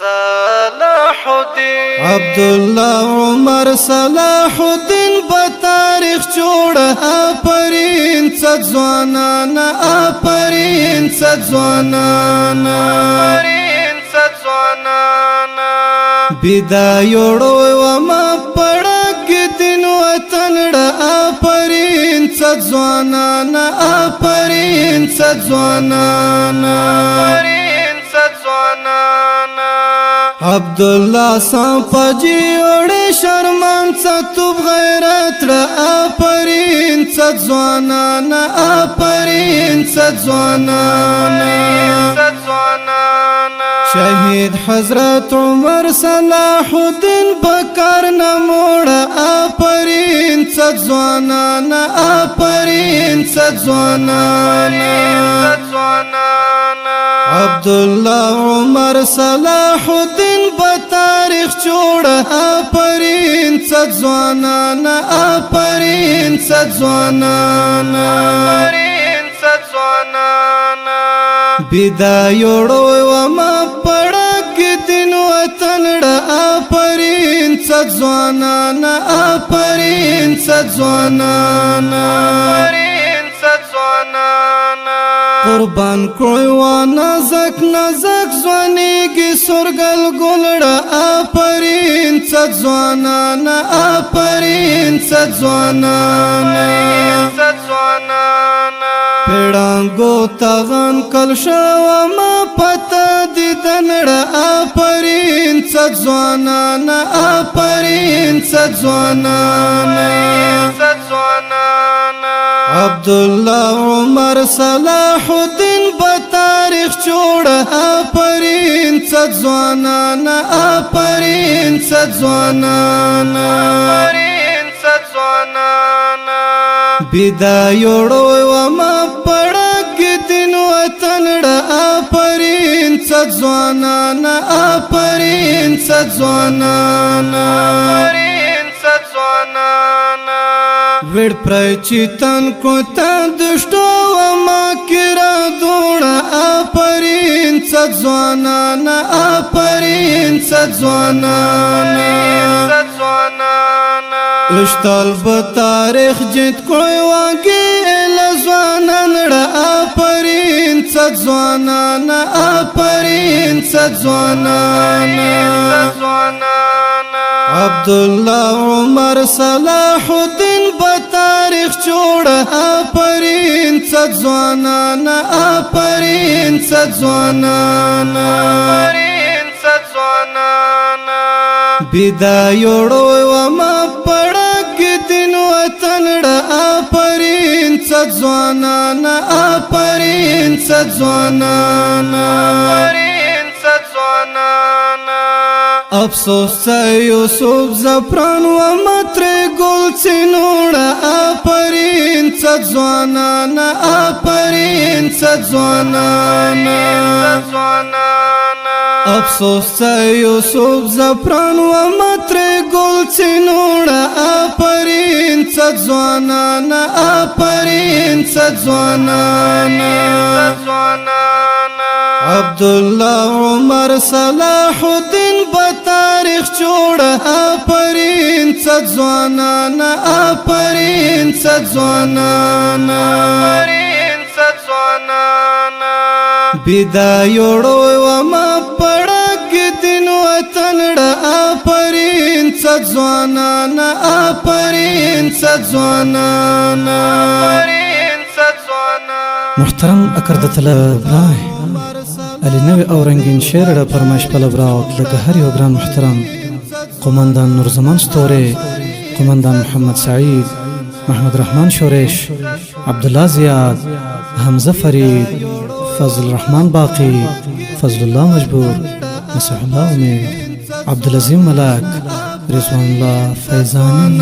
صلاح الدین عبدالله عمر صلاح الدین بتاریخ جوړه آفرین صد ځوانانه آفرین صد ځوانانه بدایوړو وما پړک دین وطن ډ آفرین صد ځوانانه آفرین صد ځوانانه عبدالله سام پجی اوڑے شرمان ستوب غیرت را آفرین صد ځوانانه آفرین صد ځوانانه شهید حضرت عمر صلاح الدین بکر نموڑا آفرین صد ځوانانه آفرین صد ځوانانه عبدالله عمر صلاح الدین بتاریخ جوړه آفرین صد ځوانانه آفرین صد ځوانانه بدایوړو وما پړک دین وطن ډ آفرین صد ځوانانه آفرین صد ځوانانه قربان کړی و نازک نازک ځوانیږي سورګل ګلړه آفرین صد ځوانانه آفرین صد ځوانانه پیړانګو تغن کل شوما پتا دیدنړه آفرین صد ځوانانه آفرین صد ځوانانه عبدالله عمر صلاح الدین بتاریخ جوړه آفرین صد ځوانانه آفرین صد ځوانانه بدایوړو وما پړک دین وطن ډ آفرین صد ځوانانه آفرین صد ځوانانه وړ پرچیتن کو تا دشتو وما کرا دوړه آفرین صد ځوانانه آفرین صد ځوانانه اشتال بتاریخ جیت کړی واګي لزوانان ډ آفرین صد ځوانانه آفرین صد ځوانانه عبدالله عمر صلاح الدین بتاریخ جوړه آفرین صد ځوانانه آفرین صد ځوانانه بدایوړو وما پړک دین وطن ډ آفرین صد ځوانانه آفرین صد ځوانانه افسوس یوسف زفران و متر گل چنوڑا آفرین صد ځوانانه آفرین صد ځوانانه افسوس یوسف زفران و متر گل چنوڑا آفرین صد ځوانانه آفرین صد ځوانانه عبدالله عمر صلاح الدین بتاریخ جوړه آفرین صد ځوانانه آفرین صد ځوانانه بدایوړو وما پړک دین وطن ډ آفرین صد ځوانانه آفرین صد ځوانانه محترم اکردتل برای علی نوی او رنگین شعر را فرمایش پل براوت لکه هر یو گران محترم قماندان نورزمان ستوره قماندان محمد سعید محمد رحمان شورش عبدالله زیاد حمزه فرید فضل الرحمن باقی فضل الله مجبور مسیح الله امید عبدالعظیم ملک رضوان الله فیضانی